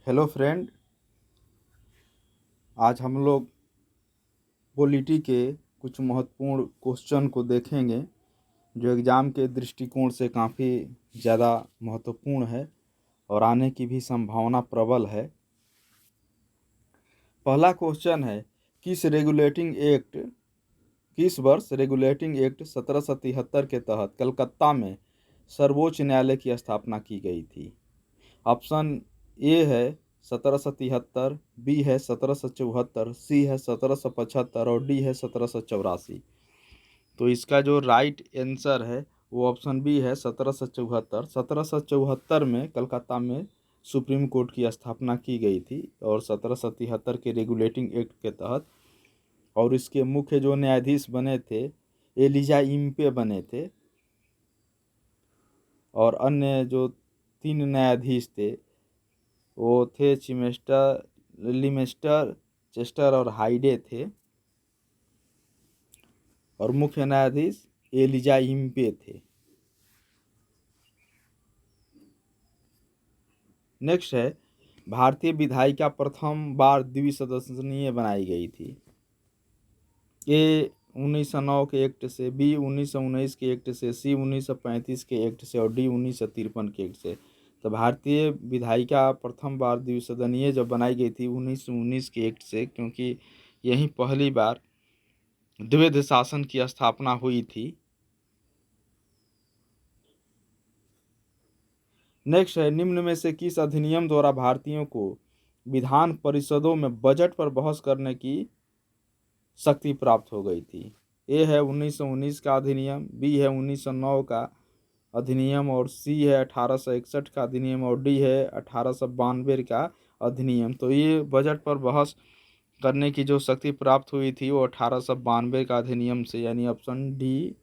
Hello friend, आज हम लोग पॉलिटी के कुछ महत्वपूर्ण क्वेश्चन को देखेंगे जो एग्ज़ाम के दृष्टिकोण से काफ़ी ज़्यादा महत्वपूर्ण है और आने की भी संभावना प्रबल है। पहला क्वेश्चन है, किस वर्ष रेगुलेटिंग एक्ट 1773 के तहत कलकत्ता में सर्वोच्च न्यायालय की स्थापना की गई थी? ऑप्शन ए है 1773, बी है 1774, सी है 1775 और डी है 1784। तो इसका जो राइट आंसर है वो ऑप्शन बी है 1774। 1774 में कलकत्ता में सुप्रीम कोर्ट की स्थापना की गई थी और 1773 के रेगुलेटिंग एक्ट के तहत, और इसके मुख्य जो न्यायाधीश बने थे एलिजा इम्पे बने थे, और अन्य जो 3 न्यायाधीश थे वो थे लिमेस्टर, चेस्टर और हाइडे थे, और मुख्य न्यायाधीश एलिजा इम्पे थे। नेक्स्ट है, भारतीय विधायिका प्रथम बार द्विसदनीय बनाई गई थी? ए 1909 के एक्ट से, बी 1919 के एक्ट से, सी 1935 के एक्ट से और डी 1953 के एक्ट से। तो भारतीय विधायिका प्रथम बार द्विसदनीय जब बनाई गई थी 1919 के एक्ट से, क्योंकि यही पहली बार द्वैध शासन की स्थापना हुई थी। नेक्स्ट है, निम्न में से किस अधिनियम द्वारा भारतीयों को विधान परिषदों में बजट पर बहस करने की शक्ति प्राप्त हो गई थी? ए है 1919 का अधिनियम, बी है 1909 का अधिनियम और सी है 1861 का अधिनियम और डी है 1892 का अधिनियम। तो ये बजट पर बहस करने की जो शक्ति प्राप्त हुई थी वो 1892 का अधिनियम से, यानी ऑप्शन डी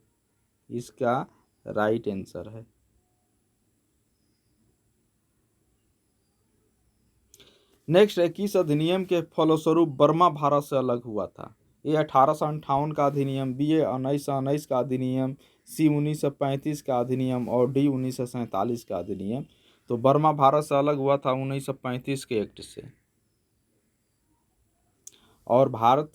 इसका राइट आंसर है। नेक्स्ट है, किस अधिनियम के फलस्वरूप बर्मा भारत से अलग हुआ था? ए 1858 का अधिनियम, बी 1919 का अधिनियम, सी 1935 का अधिनियम और डी 1947 का अधिनियम। तो बर्मा भारत से अलग हुआ था 1935 के एक्ट से, और भारत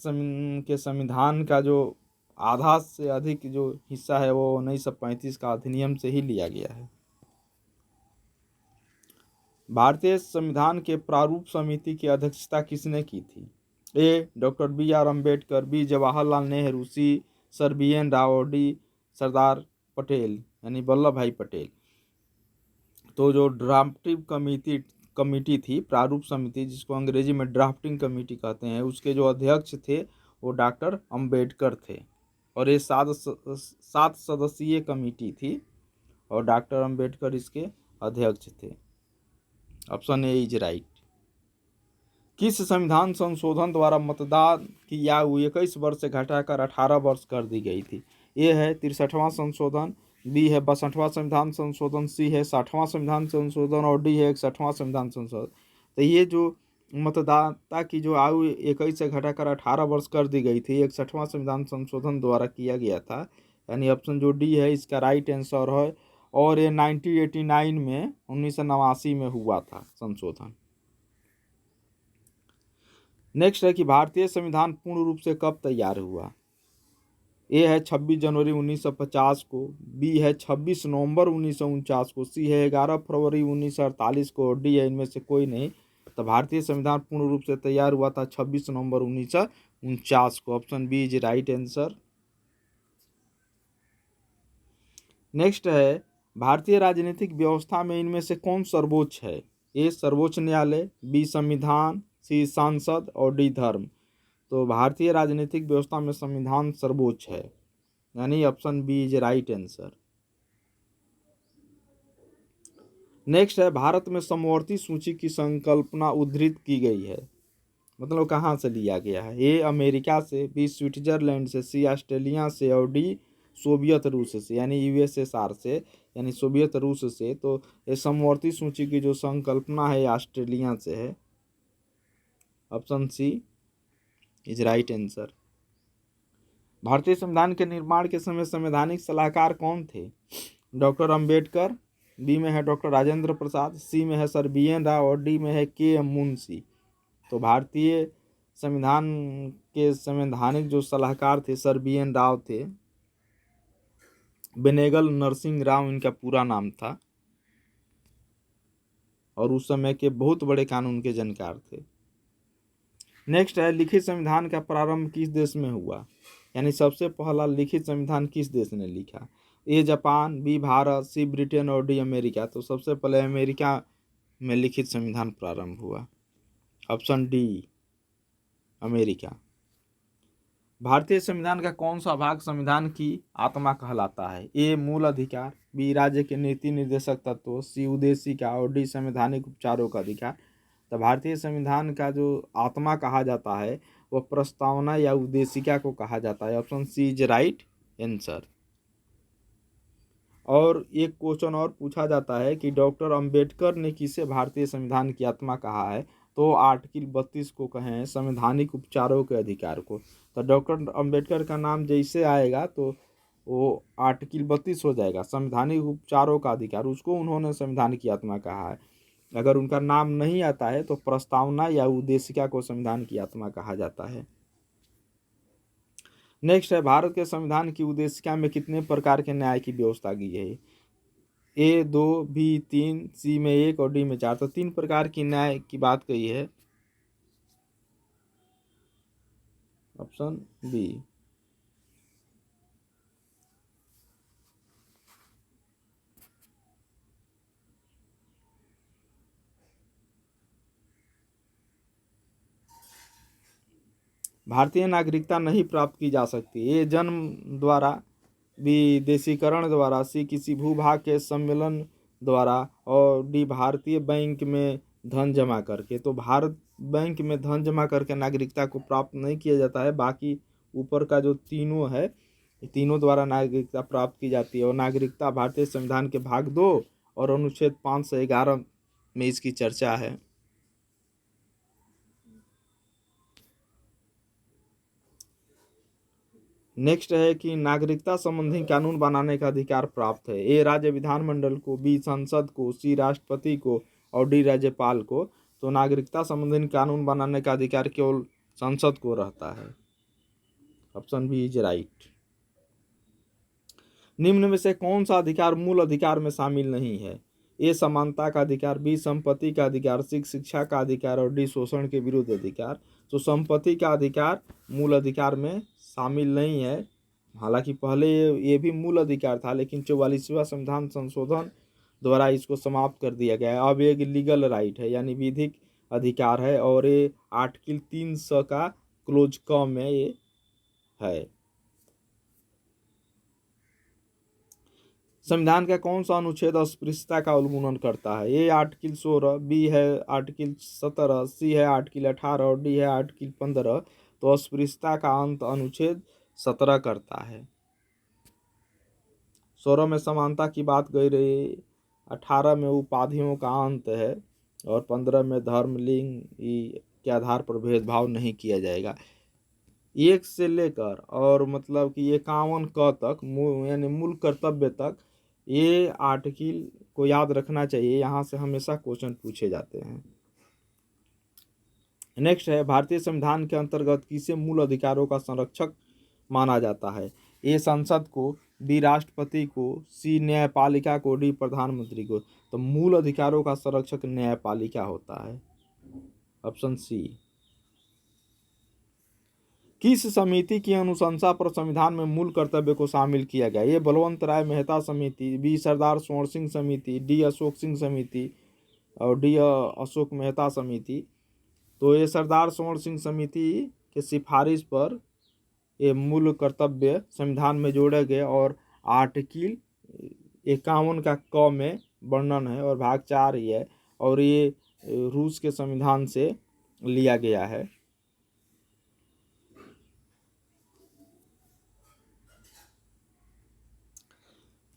के संविधान का जो आधा से अधिक जो हिस्सा है वो 1935 का अधिनियम से ही लिया गया है। भारतीय संविधान के प्रारूप समिति की अध्यक्षता किसने की थी? A doctor B R Ambedkar, B Jawaharlal Nehru, C sir B N Rau और डी सरदार पटेल यानी वल्लभ भाई पटेल। तो जो ड्राफ्टिंग कमेटी थी, प्रारूप समिति जिसको अंग्रेजी में ड्राफ्टिंग कमेटी कहते हैं, उसके जो अध्यक्ष थे वो डॉक्टर अम्बेडकर थे, और ये 7 सदस्यीय कमेटी थी और डॉक्टर अम्बेडकर इसके अध्यक्ष थे। Option A is right. किस संविधान संशोधन द्वारा मतदान की आयु 21 वर्ष से घटाकर 18 वर्ष कर दी गई थी? ए है 63वां संशोधन, बी है 62वां संविधान संशोधन, सी है 60वां संविधान संशोधन और डी है 61वां संविधान संशोधन। तो ये जो मतदाता की जो आयु 21 से घटाकर 18 वर्ष कर दी गई थी 61वां संविधान संशोधन द्वारा किया गया था, यानी ऑप्शन जो डी है इसका राइट आंसर है, और ये 1989 में 1989 में हुआ था संशोधन। नेक्स्ट है कि भारतीय संविधान पूर्ण रूप से कब तैयार हुआ? ए है 26 जनवरी 1950 को, बी है 26 नवंबर 1949 को, सी है 11 फरवरी 1948 को और डी है इनमें से कोई नहीं। तो भारतीय संविधान पूर्ण रूप से तैयार हुआ था 26 नवंबर 1949 को। Option B is right answer. Next है, भारतीय राजनीतिक व्यवस्था में इनमें से कौन सर्वोच्च है? ए सर्वोच्च न्यायालय, बी संविधान, सी सांसद और डी धर्म। तो भारतीय राजनीतिक व्यवस्था में संविधान सर्वोच्च है, यानी option B is right answer. Next है, भारत में समवर्ती सूची की संकल्पना उद्धृत की गई है, मतलब कहाँ से लिया गया है? ए अमेरिका से, बी स्विट्जरलैंड से, सी ऑस्ट्रेलिया से और डी सोवियत रूस से, यानी यूएसएसआर से, यानी सोवियत रूस से। तो ये समवर्ती सूची की जो संकल्पना है ऑस्ट्रेलिया से है। Option C is right answer. भारतीय संविधान के निर्माण के समय संवैधानिक सलाहकार कौन थे? डॉक्टर अंबेडकर, बी में है डॉक्टर राजेंद्र प्रसाद, सी में है सर बी एन राव और डी में है के एम मुंशी। तो भारतीय संविधान के संवैधानिक जो सलाहकार थे सर बी एन राव थे। बेनेगल नरसिंह राव इनका पूरा नाम था और उस समय के बहुत बड़े कानून के जानकार थे। नेक्स्ट है लिखित संविधान का प्रारंभ किस देश में हुआ, यानी सबसे पहला लिखित संविधान किस देश ने लिखा। A Japan, B Bharat, C Britain और डी अमेरिका। तो सबसे पहले अमेरिका में लिखित संविधान प्रारंभ हुआ। Option D America. भारतीय संविधान का कौन सा भाग संविधान की आत्मा कहलाता है। ए मूल अधिकार, बी राज्य के नीति निर्देशक तत्व, सी उद्देशिका और डी संवैधानिक उपचारों का अधिकार। तो भारतीय संविधान का जो आत्मा कहा जाता है वह प्रस्तावना या उद्देशिका को कहा जाता है। Option C is right answer. और एक क्वेश्चन और पूछा जाता है कि डॉक्टर अंबेडकर ने किसे भारतीय संविधान की आत्मा कहा है। तो आर्टिकल 32 को कहें संवैधानिक उपचारों के अधिकार को। तो डॉक्टर अंबेडकर का नाम जैसे आएगा तो वो आर्टिकल 32 हो जाएगा, संवैधानिक उपचारों का अधिकार, उसको उन्होंने संविधान की आत्मा कहा है। अगर उनका नाम नहीं आता है तो प्रस्तावना या उद्देशिका को संविधान की आत्मा कहा जाता है। नेक्स्ट है भारत के संविधान की उद्देशिका में कितने प्रकार के न्याय की व्यवस्था की है। ए 2, बी 3, सी में 1 और डी में 4। तो 3 प्रकार की न्याय की बात कही है। Option B. भारतीय नागरिकता नहीं प्राप्त की जा सकती। ए जन्म द्वारा, बी देशीकरण द्वारा, सी किसी भूभाग के सम्मेलन द्वारा और डी भारतीय बैंक में धन जमा करके। तो भारत बैंक में धन जमा करके नागरिकता को प्राप्त नहीं किया जाता है। बाकी ऊपर का जो तीनों है, तीनों द्वारा नागरिकता प्राप्त की जाती है। और नागरिकता भारतीय संविधान के भाग 2 और अनुच्छेद 511 में इसकी चर्चा है। नेक्स्ट है कि नागरिकता संबंधी कानून बनाने का अधिकार प्राप्त है। ए राज्य विधानमंडल को, बी संसद को, सी राष्ट्रपति को और डी राज्यपाल को। तो नागरिकता संबंधी कानून बनाने का अधिकार केवल संसद को रहता है। Option B is right. निम्न में से कौन सा अधिकार मूल अधिकार में शामिल नहीं है। ए समानता का अधिकार, बी संपत्ति का अधिकार, सी शिक्षा का अधिकार और डी शोषण के विरुद्ध अधिकार। तो संपत्ति का अधिकार मूल अधिकार में शामिल नहीं है। हालांकि पहले ये भी मूल अधिकार था, लेकिन 44वां संविधान संशोधन द्वारा इसको समाप्त कर दिया गया है। अब एक लीगल राइट है, यानी विधिक अधिकार है और ये आर्टिकल 300 का क्लोज क में ये है। संविधान का कौन सा अनुच्छेद अस्पृश्यता का उल्लंघन करता है। ए आर्टिकल 16, बी है आर्टिकल 17, सी है आर्टिकल 18 और डी है आर्टिकल 15। तो अस्पृश्यता का अंत अनुच्छेद 17 करता है। 16 में समानता की बात कही रही, 18 में उपाधियों का अंत है और 15 में धर्म लिंग के आधार पर भेदभाव नहीं किया जाएगा। 1 से लेकर और मतलब कि 51 क तक यानी मूल कर्तव्य तक ये आर्टिकल को याद रखना चाहिए। यहाँ से हमेशा क्वेश्चन पूछे जाते हैं। नेक्स्ट है भारतीय संविधान के अंतर्गत किसे मूल अधिकारों का संरक्षक माना जाता है। ए संसद को, बी राष्ट्रपति को, सी न्यायपालिका को, डी प्रधानमंत्री को। तो मूल अधिकारों का संरक्षक न्यायपालिका होता है। Option C. किस समिति की अनुशंसा पर संविधान में मूल कर्तव्य को शामिल किया गया। ये बलवंत राय मेहता समिति, बी सरदार स्वर्ण सिंह समिति, डी अशोक सिंह समिति और डी अशोक मेहता समिति। तो ये सरदार स्वर्ण सिंह समिति के सिफारिश पर ये मूल कर्तव्य संविधान में जोड़े गए और आर्टिकल 51 का क में वर्णन है और भाग 4 ही है और ये रूस के संविधान से लिया गया है।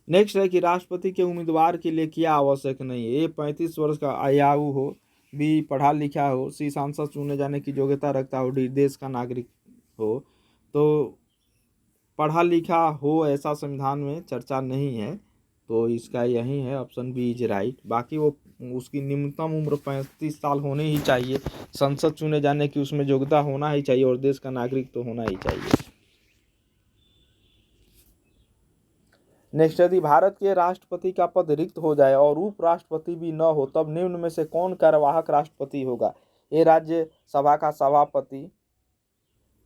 नेक्स्ट है कि राष्ट्रपति के उम्मीदवार के लिए क्या आवश्यक नहीं है। ए 35 वर्ष का आयु हो, बी पढ़ा लिखा हो, सी सांसद चुने जाने की योग्यता रखता हो, डी देश का नागरिक हो। तो पढ़ा लिखा हो ऐसा संविधान में चर्चा नहीं है। तो इसका यही है, ऑप्शन बी इज राइट। बाकी वो उसकी न्यूनतम उम्र 35 साल होनी ही चाहिए, संसद चुने जाने की उसमें योग्यता होना ही चाहिए और देश का नागरिक तो होना ही चाहिए। नेक्स्ट, यदि भारत के राष्ट्रपति का पद रिक्त हो जाए और उपराष्ट्रपति भी न हो तब निम्न में से कौन कार्यवाहक राष्ट्रपति होगा? ए राज्यसभा का सभापति,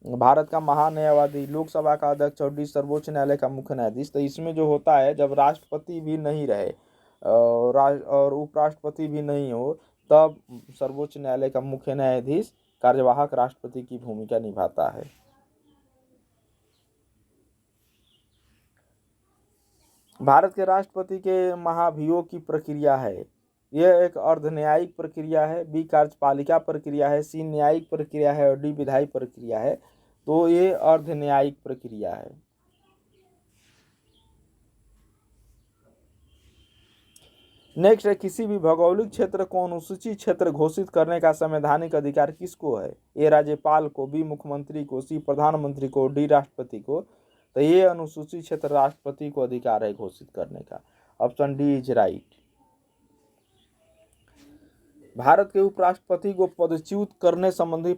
भारत का महान्यायवादी, लोकसभा का अध्यक्ष और डी सर्वोच्च न्यायालय का मुख्य न्यायाधीश। तो इसमें जो होता है, जब राष्ट्रपति भी नहीं रहे और उपराष्ट्रपति भी नहीं हो तब सर्वोच्च न्यायालय का मुख्य न्यायाधीश कार्यवाहक राष्ट्रपति की भूमिका निभाता है। भारत के राष्ट्रपति के महाभियोग की प्रक्रिया है, यह एक अर्धन्यायिक प्रक्रिया है, बी कार्यपालिका प्रक्रिया है, सी न्यायिक प्रक्रिया है और डी विधायी प्रक्रिया है। तो ये अर्धन्यायिक प्रक्रिया है। नेक्स्ट है, किसी भी भौगोलिक क्षेत्र को अनुसूचित क्षेत्र घोषित करने का संवैधानिक अधिकार किसको है? ए राज्यपाल को, बी मुख्यमंत्री को, सी प्रधानमंत्री को, डी राष्ट्रपति को। तो ये अनुसूचित क्षेत्र राष्ट्रपति को अधिकार है घोषित करने का। Option D is right. Bharat के उपराष्ट्रपति को पदच्युत करने संबंधी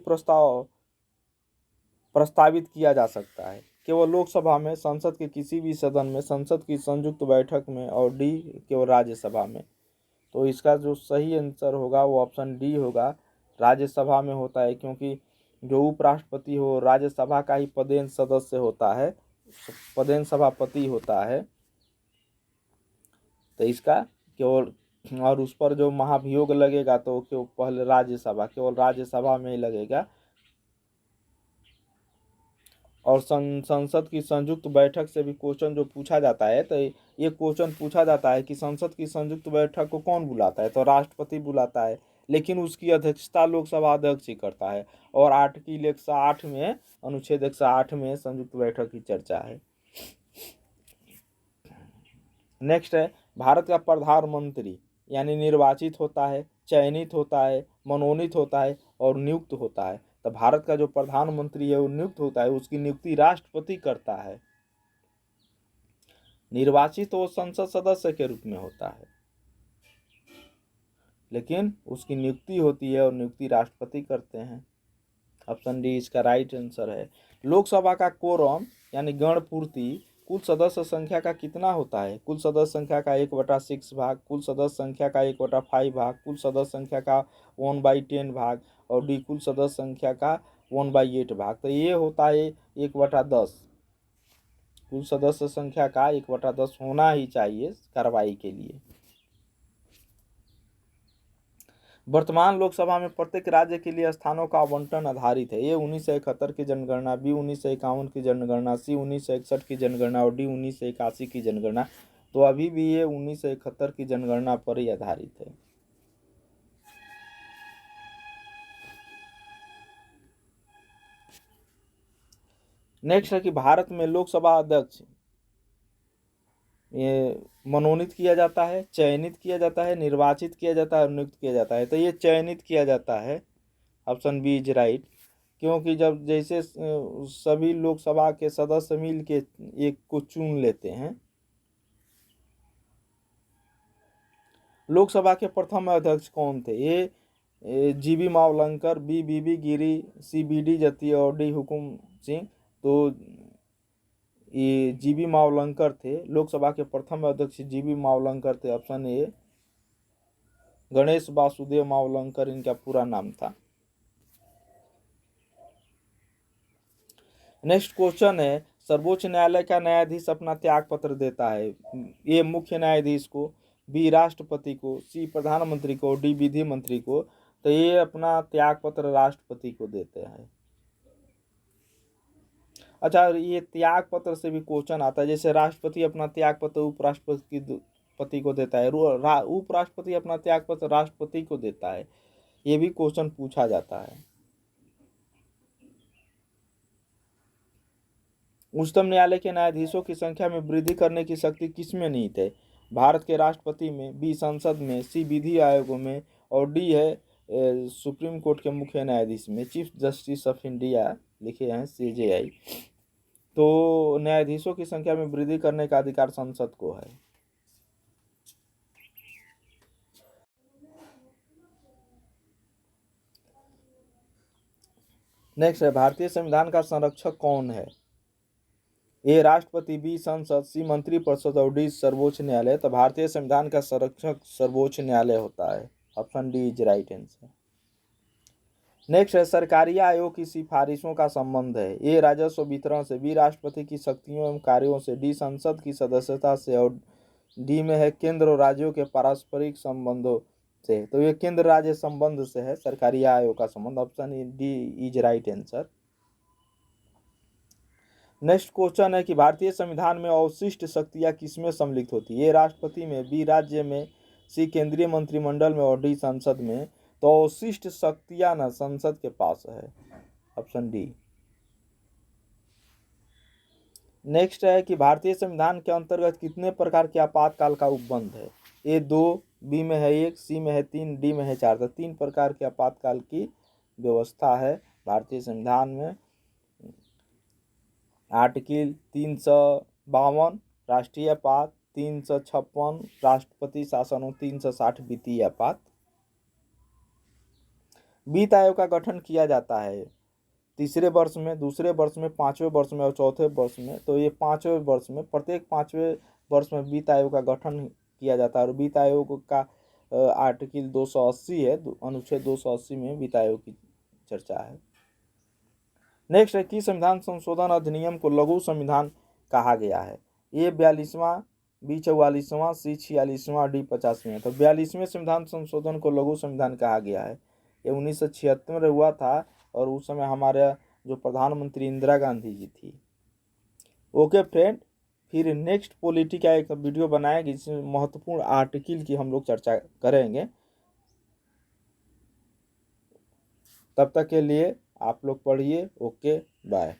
प्रस्तावित किया जा सकता है केवल लोकसभा में, संसद के किसी भी सदन में, संसद की संयुक्त बैठक में और डी केवल राज्यसभा में। तो इसका जो सही आंसर होगा वो ऑप्शन डी होगा, राज्यसभा में होता है, क्योंकि जो उपराष्ट्रपति हो राज्यसभा का ही पदेन सदस्य होता है, पदेन सभापति होता है। तो इसका केवल, और उस पर जो महाभियोग लगेगा तो केवल पहले केवल राज्यसभा में ही लगेगा। और संसद की संयुक्त बैठक से भी क्वेश्चन जो पूछा जाता है, तो ये क्वेश्चन पूछा जाता है कि संसद की संयुक्त बैठक को कौन बुलाता है? तो राष्ट्रपति बुलाता है, लेकिन उसकी अध्यक्षता लोकसभा अध्यक्ष ही करता है। और आर्टिकल 108 में, अनुच्छेद 108 में संयुक्त बैठक की चर्चा है। नेक्स्ट है, भारत का प्रधानमंत्री यानी निर्वाचित होता है, चयनित होता है, मनोनीत होता है और नियुक्त होता है। तो भारत का जो प्रधानमंत्री है वो नियुक्त होता है, उसकी नियुक्ति राष्ट्रपति करता है। निर्वाचित वो संसद सदस्य के रूप में होता है, लेकिन उसकी नियुक्ति होती है और नियुक्ति राष्ट्रपति करते हैं। ऑप्शन डी इसका राइट आंसर है। लोकसभा का कोरम यानी गण पूर्ति कुल सदस्य संख्या का कितना होता है? कुल सदस्य संख्या का 1/6 भाग, कुल सदस्य संख्या का 1/5 भाग, कुल सदस्य संख्या का 1/10 भाग और डी कुल सदस्य संख्या का 1/8 भाग। तो ये होता है 1/10। कुल सदस्य संख्या का 1/10 होना ही चाहिए कार्रवाई के लिए। वर्तमान लोकसभा में प्रत्येक राज्य के लिए स्थानों का आवंटन आधारित है। ये 1971 की जनगणना, बी 1951 की जनगणना, सी 1961 की जनगणना और डी 1981 की जनगणना। तो अभी भी ये 1971 की जनगणना पर ही आधारित है। नेक्स्ट है कि भारत में लोकसभा अध्यक्ष ये मनोनीत किया जाता है, चयनित किया जाता है, निर्वाचित किया जाता है और नियुक्त किया जाता है। तो ये चयनित किया जाता है, ऑप्शन बी इज राइट। क्योंकि जब जैसे सभी लोकसभा के सदस्य मिल के एक को चुन लेते हैं। लोकसभा के प्रथम अध्यक्ष कौन थे? ए जीबी मावलंकर, बी बीबी गिरी, सी बीडी जत्ती और डी हुकुम सिंह। तो ये जीबी मावलंकर थे, लोकसभा के प्रथम अध्यक्ष जीबी मावलंकर थे। ऑप्शन ए गणेश वासुदेव मावलंकर इनका पूरा नाम था। नेक्स्ट क्वेश्चन है, सर्वोच्च न्यायालय का न्यायाधीश अपना त्याग पत्र देता है? ए मुख्य न्यायाधीश को, बी राष्ट्रपति को, सी प्रधानमंत्री को, डी विधि मंत्री को। तो ये अपना त्याग पत्र राष्ट्रपति को देते हैं। अच्छा, ये त्याग पत्र से भी क्वेश्चन आता है, जैसे राष्ट्रपति अपना त्याग पत्र उपराष्ट्रपति को देता है, उपराष्ट्रपति अपना त्याग पत्र राष्ट्रपति को देता है। ये भी क्वेश्चन पूछा जाता है। उच्चतम न्यायालय के न्यायाधीशों की संख्या में वृद्धि करने की शक्ति किसमें निहित है? भारत के राष्ट्रपति में, बी संसद में, सी विधि आयोगों में और डी है सुप्रीम कोर्ट के मुख्य न्यायाधीश में, चीफ जस्टिस ऑफ इंडिया लिखे हैं CJI। तो न्यायाधीशों की संख्या में वृद्धि करने का अधिकार संसद को है। नेक्स्ट है भारतीय संविधान का संरक्षक कौन है? ए राष्ट्रपति, बी संसद, सी मंत्रिपरिषद और डी सर्वोच्च न्यायालय। तो भारतीय संविधान का संरक्षक सर्वोच्च न्यायालय होता है। Option D is right answer. Next है सरकारी आयोग की सिफारिशों का संबंध है। ए राजस्व वितरण से, बी राष्ट्रपति की शक्तियों एवं कार्यों से, डी संसद की सदस्यता से और डी में है केंद्र और राज्यों के पारस्परिक संबंधों से। तो ये केंद्र राज्य संबंध से है सरकारी आयोग का संबंध। Option D is right answer. Next question है कि भारतीय संविधान में अवशिष्ट शक्तियां किसमें सम्मिलित होती है? ए राष्ट्रपति में, बी राज्य में, सी केंद्रीय मंत्रिमंडल में और डी संसद में। तो अवशिष्ट शक्तियां ना संसद के पास है। Option D. नेक्स्ट है कि भारतीय संविधान के अंतर्गत कितने प्रकार के आपातकाल का उपबंध है? ए 2, बी में है 1, सी में है 3, डी में है 4। तो 3 प्रकार के आपातकाल की व्यवस्था है भारतीय संविधान में। आर्टिकल 352 राष्ट्रीय आपात, 356 राष्ट्रपति शासन और 360 वित्तीय आपात। वित्त आयोग का गठन किया जाता है तीसरे वर्ष में, दूसरे वर्ष में, 5वें वर्ष में और चौथे वर्ष में। तो ये 5वें वर्ष में, प्रत्येक 5वें वर्ष में वित्त आयोग का गठन किया जाता है। और वित्त आयोग का आर्टिकल 280 है, अनुच्छेद 280 में वित्त आयोग की चर्चा है। नेक्स्ट है कि संविधान संशोधन अधिनियम को लघु संविधान कहा गया है? ए 42वां, बी 44वां, सी 46वां, डी 50वां। तो 42वें संविधान संशोधन को लघु संविधान कहा गया है। ये 1976 में हुआ था और उस समय हमारे जो प्रधानमंत्री इंदिरा गांधी जी थी। ओके फ्रेंड, फिर नेक्स्ट पॉलिटी का एक वीडियो बनाएंगे जिसमें महत्वपूर्ण आर्टिकल की हम लोग चर्चा करेंगे। तब तक के लिए आप लोग पढ़िए। Okay bye.